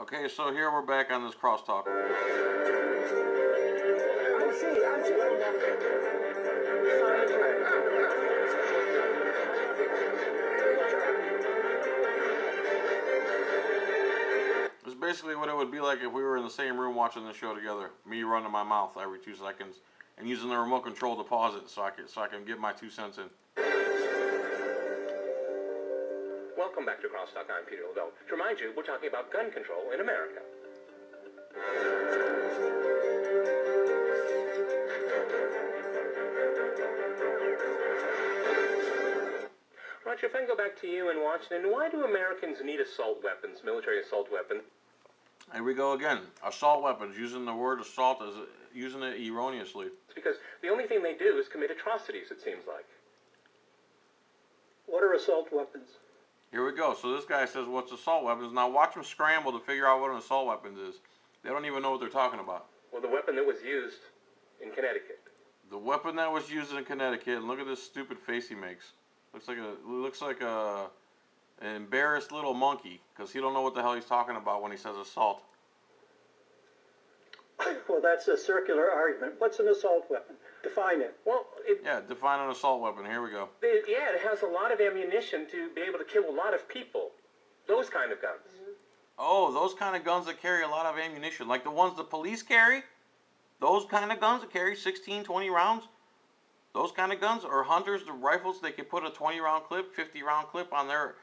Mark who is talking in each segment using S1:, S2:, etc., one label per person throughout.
S1: Okay, so here we're back on this crosstalk. It's basically what it would be like if we were in the same room watching the show together. Me running my mouth every 2 seconds and using the remote control to pause it so I can get my 2 cents in.
S2: Welcome back to Crosstalk. I'm Peter Lavelle. To remind you, we're talking about gun control in America. Roger, if I can go back to you in Washington, why do Americans need assault weapons, military assault weapons?
S1: Here we go again. Assault weapons, using the word assault as using it erroneously.
S2: It's because the only thing they do is commit atrocities, it seems like.
S3: What are assault weapons?
S1: Here we go. So this guy says, what's assault weapons? Now watch them scramble to figure out what an assault weapon is. They don't even know what they're talking about.
S2: Well, the weapon that was used in Connecticut.
S1: The weapon that was used in Connecticut, and look at this stupid face he makes. Looks like an embarrassed little monkey, because he don't know what the hell he's talking about when he says assault.
S3: Well, that's a circular argument. What's an assault weapon? Define it.
S2: Well,
S1: yeah, define an assault weapon. Here we go.
S2: It has a lot of ammunition to be able to kill a lot of people. Those kind of guns.
S1: Oh, those kind of guns that carry a lot of ammunition, like the ones the police carry? Those kind of guns that carry 16, 20 rounds? Those kind of guns? Or hunters, the rifles, they can put a 20-round clip, 50-round clip on their,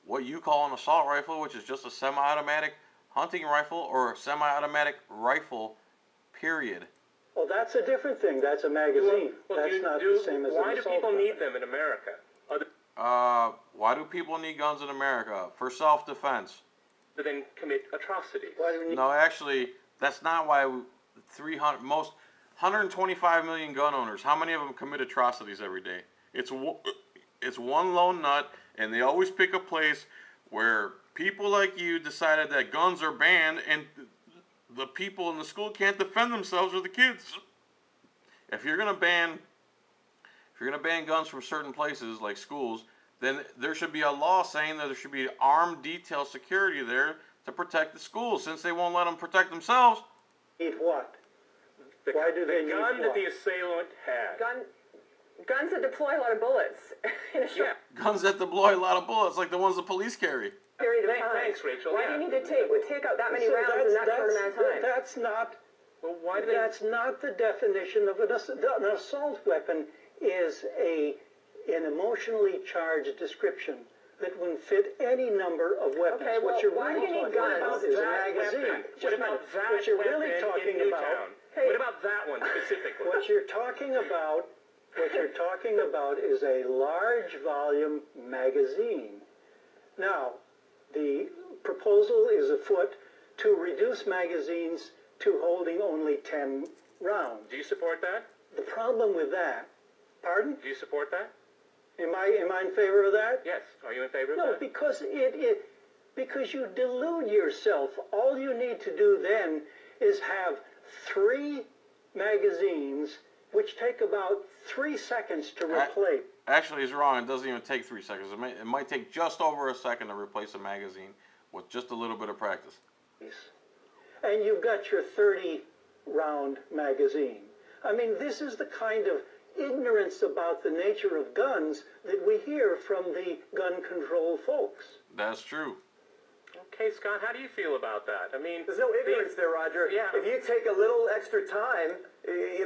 S1: what you call an assault rifle, which is just a semi-automatic hunting rifle or a semi-automatic rifle, period.
S3: Well, that's a different thing. That's a magazine. That's not the same as an assault weapon.
S2: Why do people need them in America?
S1: Why do people need guns in America? For self-defense.
S2: To then commit atrocities.
S1: No, actually, that's not why 125 million gun owners, how many of them commit atrocities every day? It's one lone nut, and they always pick a place where people like you decided that guns are banned, and the people in the school can't defend themselves or the kids. If you're gonna ban guns from certain places like schools, then there should be a law saying that there should be armed detail security there to protect the schools, since they won't let them protect themselves.
S3: Need what? Why do they need what?
S2: The gun that the assailant had.
S4: Guns that deploy a lot of bullets.
S2: Yeah.
S1: Guns that deploy a lot of bullets, like the ones the police carry.
S4: Period of time.
S2: Thanks, Rachel.
S4: Why do you need to take out that many rounds in that short amount of time?
S3: That's not.
S2: Well, why do they?
S3: That's not the definition of an assault weapon. Is an emotionally charged description that would fit any number of weapons.
S4: Okay, well, why do you need guns?
S3: Is a magazine.
S2: What about that
S3: what you're
S2: weapon
S3: really talking
S2: in
S3: about?
S2: Newtown?
S4: Hey.
S2: What about that one specifically?
S3: What you're talking about is a large volume magazine. Now, the proposal is afoot to reduce magazines to holding only 10 rounds.
S2: Do you support that?
S3: The problem with that, pardon?
S2: Do you support that?
S3: Am I in favor of that?
S2: Yes. Are you in favor of
S3: No,
S2: that?
S3: because because you delude yourself. All you need to do then is have 3 magazines, which take about 3 seconds to replace.
S1: Actually, he's wrong. It doesn't even take 3 seconds. It might take just over a second to replace a magazine with just a little bit of practice.
S3: And you've got your 30-round magazine. I mean, this is the kind of ignorance about the nature of guns that we hear from the gun control folks.
S1: That's true.
S2: Okay, Scott, how do you feel about that? I mean,
S5: there's no ignorance there, Roger.
S2: Yeah.
S5: If you take a little extra time, you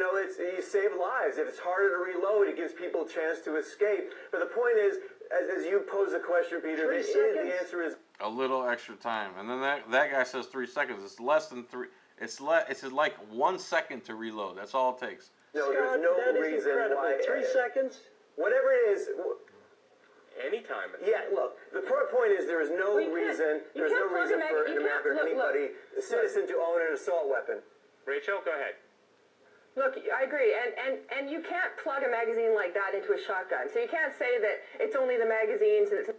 S5: save lives. If it's harder to reload, it gives people a chance to escape. But the point is, as you pose the question, Peter, the answer is
S1: a little extra time, and then that guy says 3 seconds. It's less than 3. It's like 1 second to reload. That's all it takes.
S5: No, there's no reason why.
S3: 3 seconds.
S5: Whatever it is.
S2: Anytime.
S5: Yeah, look, the point is there's no reason for an American or anybody, a citizen, to own an assault weapon.
S2: Rachel, go ahead.
S4: Look, I agree, and you can't plug a magazine like that into a shotgun. So you can't say that it's only the magazines. And it's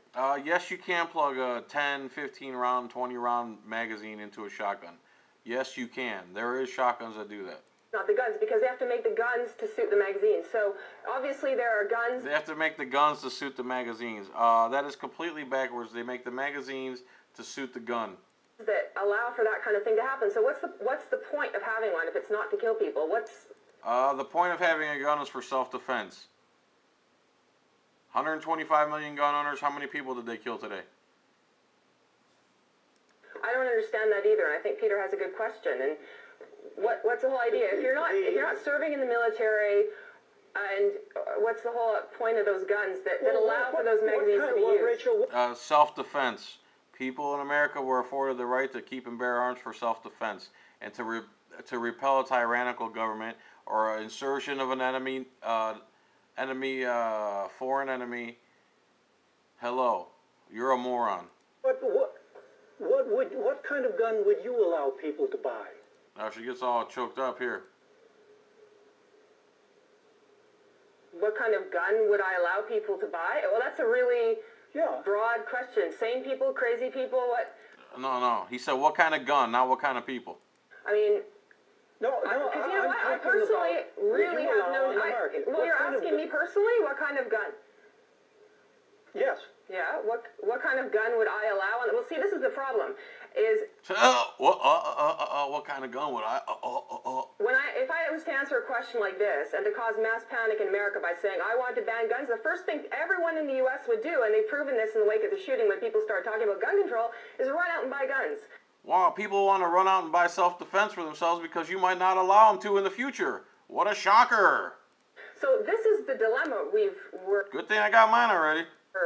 S1: yes, you can plug a 10, 15-round, 20-round magazine into a shotgun. Yes, you can. There is shotguns that do that.
S4: Not the guns, because they have to make the guns to suit the magazines. So obviously there are guns.
S1: They have to make the guns to suit the magazines. That is completely backwards. They make the magazines to suit the gun.
S4: that allow for that kind of thing to happen. So what's the point of having one if it's not to kill people?
S1: The point of having a gun is for self-defense. 125 million gun owners. How many people did they kill today?
S4: I don't understand that either, and I think Peter has a good question. And what's the whole idea? If you're not serving in the military, and what's the whole point of those guns that allow for those magazines to be used?
S1: Self-defense. People in America were afforded the right to keep and bear arms for self-defense and to repel a tyrannical government or insertion of an enemy, foreign enemy. Hello, you're a moron.
S3: What kind of gun would you allow people to buy?
S1: Now she gets all choked up here.
S4: What kind of gun would I allow people to buy? Well, that's a really broad question. Sane people, crazy people, what?
S1: No. He said what kind of gun, not what kind of people.
S4: I mean,
S3: No,
S4: because you know what? I personally really have no. Well, you're asking me personally, what kind of gun?
S3: Yes.
S4: Yeah. What kind of gun would I allow? Well, see, this is the problem. Is
S1: what kind of gun would I?
S4: if I was to answer a question like this and to cause mass panic in America by saying I want to ban guns, the first thing everyone in the U.S. would do, and they've proven this in the wake of the shooting when people start talking about gun control, is run out and buy guns.
S1: Wow, people want to run out and buy self-defense for themselves because you might not allow them to in the future. What a shocker!
S4: So this is the dilemma we're
S1: Good thing I got mine already.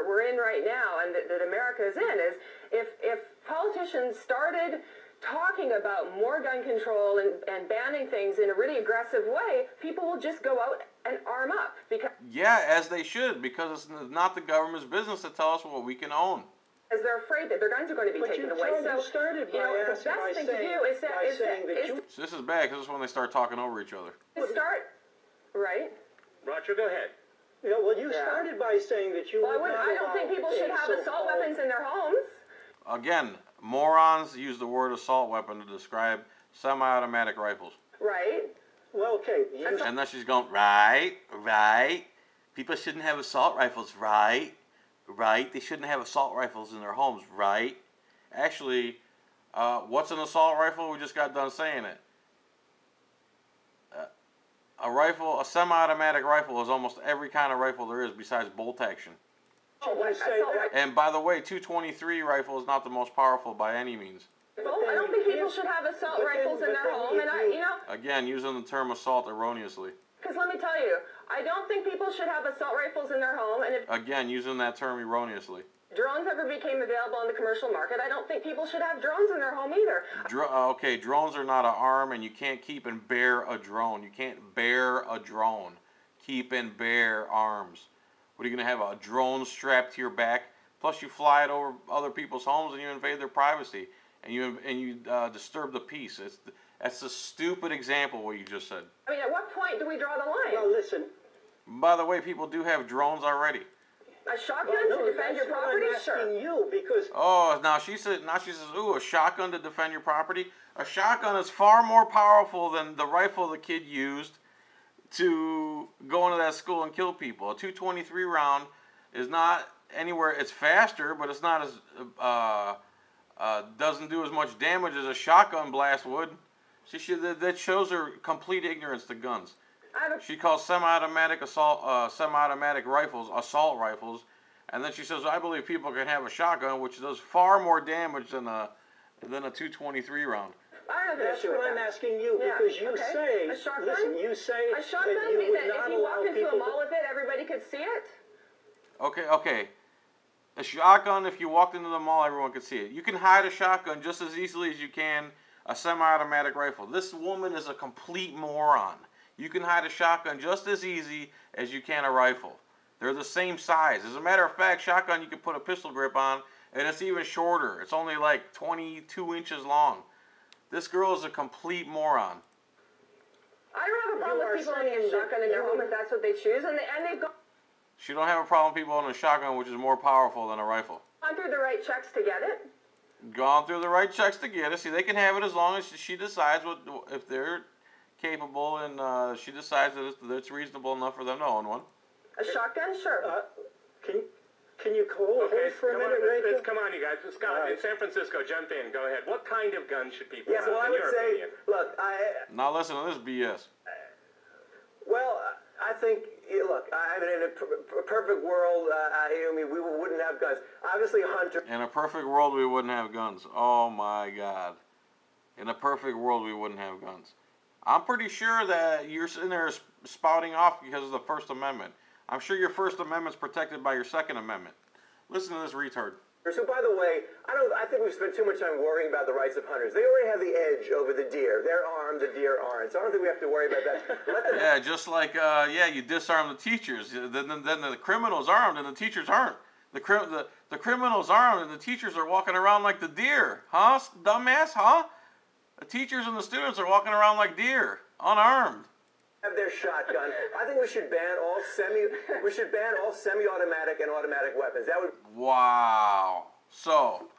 S4: We're in right now, and that America is in, is if politicians started talking about more gun control and banning things in a really aggressive way, people will just go out and arm up.
S1: Yeah, as they should, because it's not the government's business to tell us what we can own.
S4: Because they're afraid that their guns are going to be taken away. So
S3: you started by
S4: the best thing to do is
S1: This is bad, because this is when they start talking over each other.
S4: start, right?
S2: Roger, go ahead.
S3: Yeah, well, you started by saying that you would not
S4: I don't think people should have assault weapons in their homes.
S1: Again, morons use the word assault weapon to describe semi-automatic rifles.
S4: Right.
S3: Well, okay.
S1: And then she's going, right. People shouldn't have assault rifles, right. They shouldn't have assault rifles in their homes, right. Actually, what's an assault rifle? We just got done saying it. A semi-automatic rifle is almost every kind of rifle there is besides bolt action. And by the way, 223 rifle is not the most powerful by any means.
S4: I don't think people should have assault rifles in their home, and
S1: Again, using the term assault erroneously.
S4: Because let me tell you, I don't think people should have assault rifles in their home, and if
S1: Again, using that term erroneously.
S4: drones ever became available in the commercial market, I don't think people should have drones in their home either.
S1: Okay, drones are not an arm, and you can't keep and bear a drone. You can't bear a drone. Keep and bear arms. What are you going to have, a drone strapped to your back? Plus, you fly it over other people's homes, and you invade their privacy, and you disturb the peace. That's a stupid example what you just said.
S4: I mean, at what point do we draw the line?
S3: Well, listen.
S1: By the way, people do have drones already.
S4: A shotgun to defend your property?
S3: I'm asking you because.
S1: Oh, now she says, ooh, a shotgun to defend your property. A shotgun is far more powerful than the rifle the kid used to go into that school and kill people. A 223 round is not anywhere. It's faster, but it's not as doesn't do as much damage as a shotgun blast would. That shows her complete ignorance to guns. She calls semi-automatic rifles assault rifles, and then she says, "I believe people can have a shotgun, which does far more damage than a 223 round."
S3: That's what I'm asking you, because you say, listen, you say
S4: a shotgun
S3: that you would not
S4: if you
S3: allow
S4: walked into a
S3: people
S4: mall with it, everybody could see it.
S1: Okay. A shotgun, if you walked into the mall, everyone could see it. You can hide a shotgun just as easily as you can a semi-automatic rifle. This woman is a complete moron. You can hide a shotgun just as easy as you can a rifle. They're the same size. As a matter of fact, shotgun you can put a pistol grip on, and it's even shorter. It's only like 22 inches long. This girl is a complete moron.
S4: I don't have a problem with people owning a shotgun in their home if that's what they choose, and they've
S1: She don't have a problem with people owning a shotgun, which is more powerful than a rifle.
S4: gone through the right checks to get it.
S1: Gone through the right checks to get it. See, they can have it as long as she decides if they're capable and she decides that it's reasonable enough for them to own one.
S4: A shotgun, sure.
S3: Can you hold for a minute, Rachel?
S2: Come on, you guys. Scott, in San Francisco, jump in. Go ahead. What kind of gun should people have,
S5: well, I
S2: in
S5: would
S2: your
S5: say,
S2: opinion?
S5: look,
S1: Now listen to this BS.
S5: well, I think, look, I mean, in a perfect world, I mean, we wouldn't have guns. Obviously, Hunter.
S1: In a perfect world, we wouldn't have guns. Oh my God. In a perfect world, we wouldn't have guns. I'm pretty sure that you're sitting there spouting off because of the First Amendment. I'm sure your First Amendment's protected by your Second Amendment. Listen to this retard.
S5: So, by the way, I think we've spent too much time worrying about the rights of hunters. They already have the edge over the deer. They're armed, the deer aren't. So I don't think we have to worry about that.
S1: Yeah, just like, you disarm the teachers. Then the criminal's armed and the teachers aren't. The criminal's armed and the teachers are walking around like the deer. Huh, dumbass, huh? The teachers and the students are walking around like deer, unarmed.
S5: Have their shotgun. I think we should ban all semi-automatic and automatic weapons. That would.
S1: Wow. So,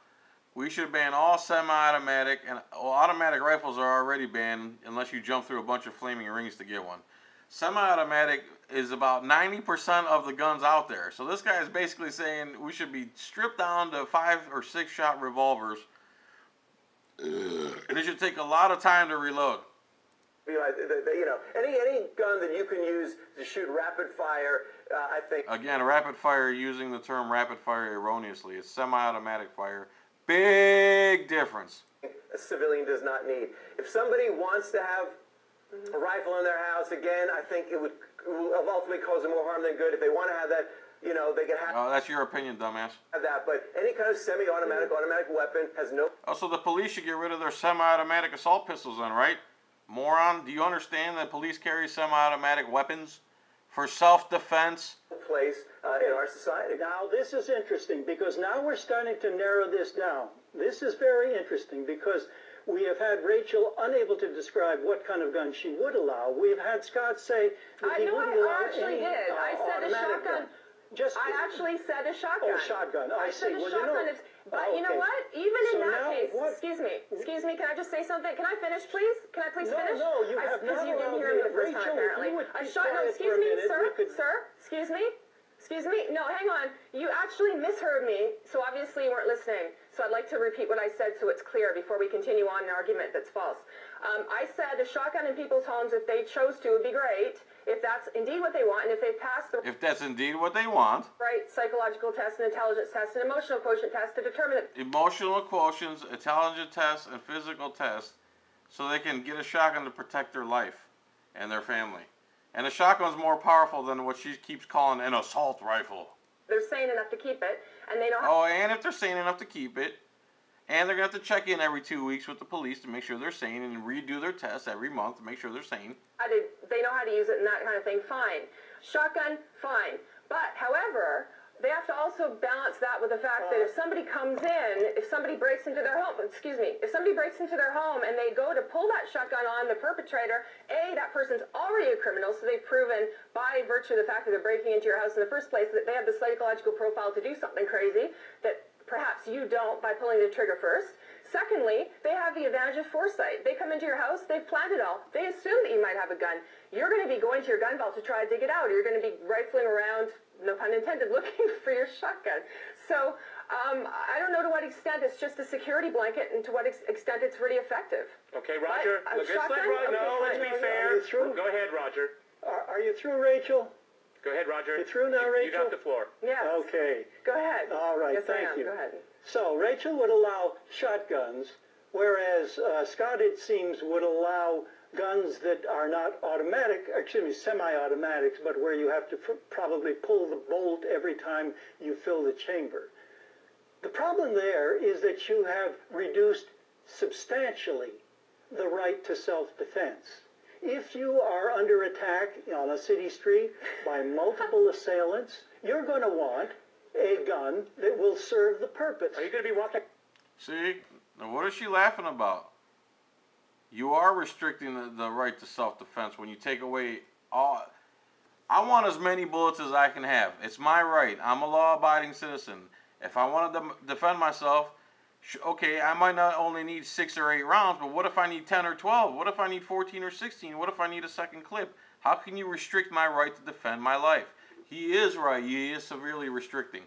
S1: we should ban all semi-automatic and automatic rifles are already banned unless you jump through a bunch of flaming rings to get one. Semi-automatic is about 90% of the guns out there. So this guy is basically saying we should be stripped down to 5 or 6 shot revolvers. And it should take a lot of time to reload.
S5: Any gun that you can use to shoot rapid fire, I think.
S1: Again, rapid fire, using the term rapid fire erroneously. It's semi-automatic fire. Big difference.
S5: A civilian does not need. If somebody wants to have a rifle in their house, again, I think it will ultimately cause them more harm than good. If they want to have that, they can have.
S1: Oh, that's your opinion, dumbass.
S5: Have that, but any kind of semi-automatic, automatic weapon has no.
S1: Also, the police should get rid of their semi-automatic assault pistols then, right? Moron, do you understand that police carry semi-automatic weapons for self-defense?
S5: Place in our society.
S3: Now, this is interesting because now we're starting to narrow this down. This is very interesting because we have had Rachel unable to describe what kind of gun she would allow. We've had Scott say that he wouldn't allow any
S4: I said a shotgun. I actually said a shotgun.
S3: Oh, shotgun. I see.
S4: said a shotgun. But you know what? Even in that case, excuse me, can I just say something? Can I finish, please? Can I please finish?
S3: No, you have
S4: Because
S3: not.
S4: you didn't hear me the first time, apparently. A shotgun, excuse me, sir, excuse me. Excuse me? No, hang on. You actually misheard me, so obviously you weren't listening. So I'd like to repeat what I said so it's clear before we continue on an argument that's false. I said a shotgun in people's homes, if they chose to, would be great. If that's indeed what they want, and if they pass the
S1: If that's indeed what they want.
S4: right psychological test, and intelligence test, and emotional quotient test to determine that.
S1: Emotional quotients, intelligence tests, and physical tests, so they can get a shotgun to protect their life and their family. And a shotgun's more powerful than what she keeps calling an assault rifle.
S4: They're sane enough to keep it, and they know
S1: how. Oh, and if they're sane enough to keep it, and they're going to have to check in every 2 weeks with the police to make sure they're sane and redo their tests every month to make sure they're sane.
S4: They know how to use it and that kind of thing, fine. Shotgun, fine. But, however, they have to also balance that with the fact that if somebody comes in, if somebody breaks into their home, if somebody breaks into their home and they go to pull that shotgun on the perpetrator, A, that person's already a criminal, so they've proven by virtue of the fact that they're breaking into your house in the first place that they have the psychological profile to do something crazy that perhaps you don't by pulling the trigger first. Secondly, they have the advantage of foresight. They come into your house, they've planned it all. They assume that you might have a gun. You're going to be going to your gun vault to try to dig it out. You're going to be rifling around, no pun intended, looking for your shotgun. So I don't know to what extent it's just a security blanket and to what extent it's really effective.
S2: Okay, Roger. Let's be fair. Go ahead, Roger.
S3: Are you through, Rachel?
S2: Go ahead, Roger.
S3: You through now, Rachel?
S2: You got the floor.
S4: Yes.
S3: Okay.
S4: Go ahead.
S3: All right,
S4: yes,
S3: thank you.
S4: Go ahead.
S3: So Rachel would allow shotguns, whereas Scott, it seems, would allow guns that are not automatic, semi-automatics, but where you have to probably pull the bolt every time you fill the chamber. The problem there is that you have reduced substantially the right to self-defense. If you are under attack on a city street by multiple assailants, you're going to want a gun that will serve the purpose.
S2: Are you going to be walking?
S1: See? Now what is she laughing about? You are restricting the right to self-defense when you take away all... I want as many bullets as I can have. It's my right. I'm a law-abiding citizen. If I want to defend myself, okay, I might not only need 6 or 8 rounds, but what if I need 10 or 12? What if I need 14 or 16? What if I need a second clip? How can you restrict my right to defend my life? He is right. He is severely restricting.